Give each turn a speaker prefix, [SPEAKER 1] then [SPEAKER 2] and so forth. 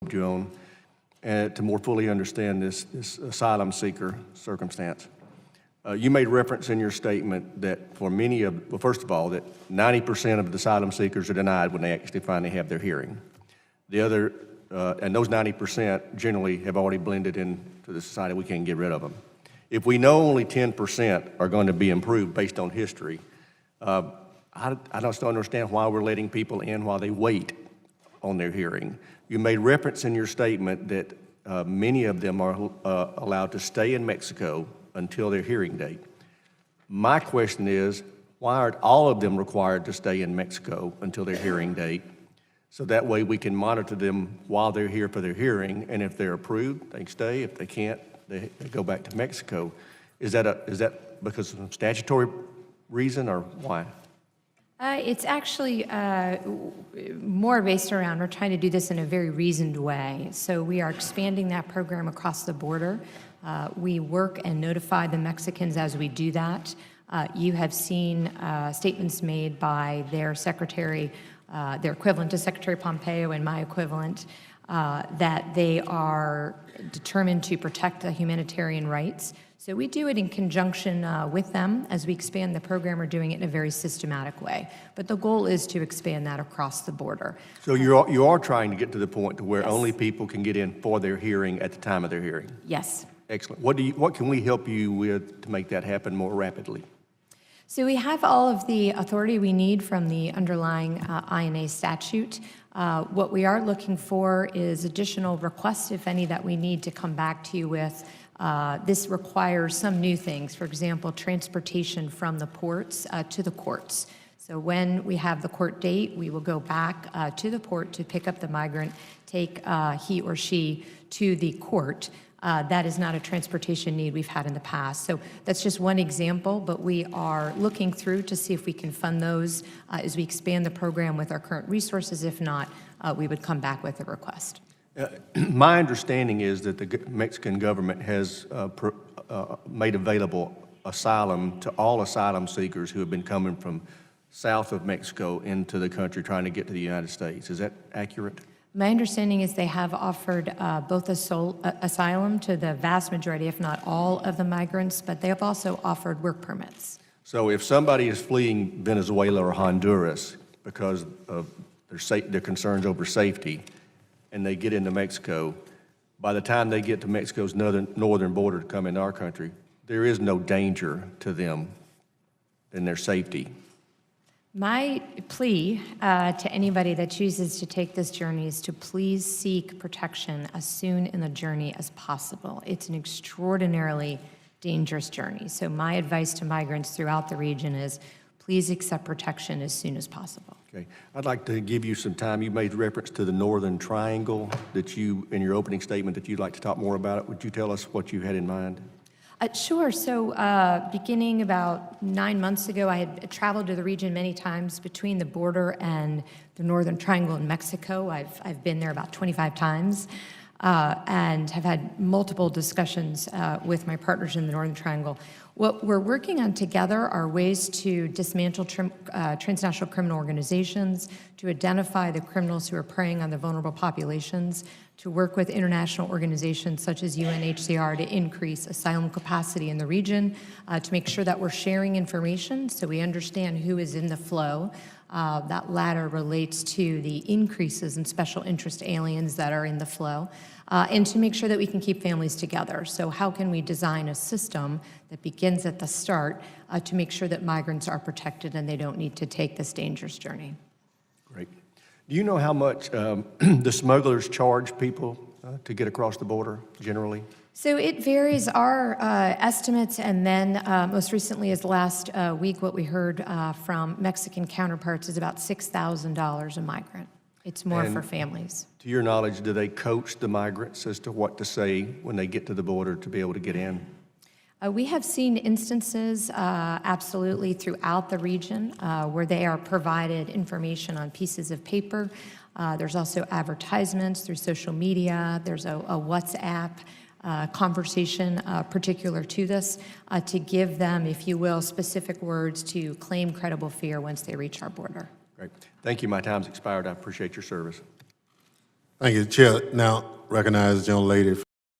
[SPEAKER 1] probed you on to more fully understand this asylum seeker circumstance. You made reference in your statement that for many of, well, first of all, that 90% of the asylum seekers are denied when they actually finally have their hearing. The other, and those 90% generally have already blended into the society. We can't get rid of them. If we know only 10% are going to be improved based on history, I just don't understand why we're letting people in while they wait on their hearing. You made reference in your statement that many of them are allowed to stay in Mexico until their hearing date. My question is, why aren't all of them required to stay in Mexico until their hearing date? So that way we can monitor them while they're here for their hearing, and if they're approved, they stay. If they can't, they go back to Mexico. Is that because of some statutory reason, or why?
[SPEAKER 2] It's actually more based around, we're trying to do this in a very reasoned way. So we are expanding that program across the border. We work and notify the Mexicans as we do that. You have seen statements made by their secretary, their equivalent to Secretary Pompeo and my equivalent, that they are determined to protect the humanitarian rights. So we do it in conjunction with them as we expand the program. We're doing it in a very systematic way. But the goal is to expand that across the border.
[SPEAKER 1] So you are trying to get to the point to where
[SPEAKER 2] Yes.
[SPEAKER 1] only people can get in for their hearing at the time of their hearing?
[SPEAKER 2] Yes.
[SPEAKER 1] Excellent. What can we help you with to make that happen more rapidly?
[SPEAKER 2] So we have all of the authority we need from the underlying INA statute. What we are looking for is additional requests, if any, that we need to come back to you with. This requires some new things, for example, transportation from the ports to the courts. So when we have the court date, we will go back to the port to pick up the migrant, take he or she to the court. That is not a transportation need we've had in the past. So that's just one example, but we are looking through to see if we can fund those as we expand the program with our current resources. If not, we would come back with a request.
[SPEAKER 1] My understanding is that the Mexican government has made available asylum to all asylum seekers who have been coming from south of Mexico into the country trying to get to the United States. Is that accurate?
[SPEAKER 2] My understanding is they have offered both asylum to the vast majority, if not all, of the migrants, but they have also offered work permits.
[SPEAKER 1] So if somebody is fleeing Venezuela or Honduras because of their concerns over safety, and they get into Mexico, by the time they get to Mexico's northern border to come into our country, there is no danger to them in their safety.
[SPEAKER 2] My plea to anybody that chooses to take this journey is to please seek protection as soon in the journey as possible. It's an extraordinarily dangerous journey. So my advice to migrants throughout the region is please accept protection as soon as possible.
[SPEAKER 1] Okay, I'd like to give you some time. You made reference to the Northern Triangle that you, in your opening statement, that you'd like to talk more about it. Would you tell us what you had in mind?
[SPEAKER 2] Sure. So beginning about 9 months ago, I had traveled to the region many times between the border and the Northern Triangle in Mexico. I've been there about 25 times and have had multiple discussions with my partners in the Northern Triangle. What we're working on together are ways to dismantle transnational criminal organizations, to identify the criminals who are preying on the vulnerable populations, to work with international organizations such as UNHCR to increase asylum capacity in the region, to make sure that we're sharing information so we understand who is in the flow. That latter relates to the increases in special interest aliens that are in the flow, and to make sure that we can keep families together. So how can we design a system that begins at the start to make sure that migrants are protected and they don't need to take this dangerous journey?
[SPEAKER 1] Great. Do you know how much the smugglers charge people to get across the border generally?
[SPEAKER 2] So it varies. Our estimates, and then most recently as last week, what we heard from Mexican counterparts is about $6,000 a migrant. It's more for families.
[SPEAKER 1] To your knowledge, do they coach the migrants as to what to say when they get to the border to be able to get in?
[SPEAKER 2] We have seen instances, absolutely, throughout the region where they are provided information on pieces of paper. There's also advertisements through social media. There's a WhatsApp conversation particular to this to give them, if you will, specific words to claim credible fear once they reach our border.
[SPEAKER 1] Great. Thank you. My time's expired. I appreciate your service.
[SPEAKER 3] Thank you, Chair. Now recognize the gentlelady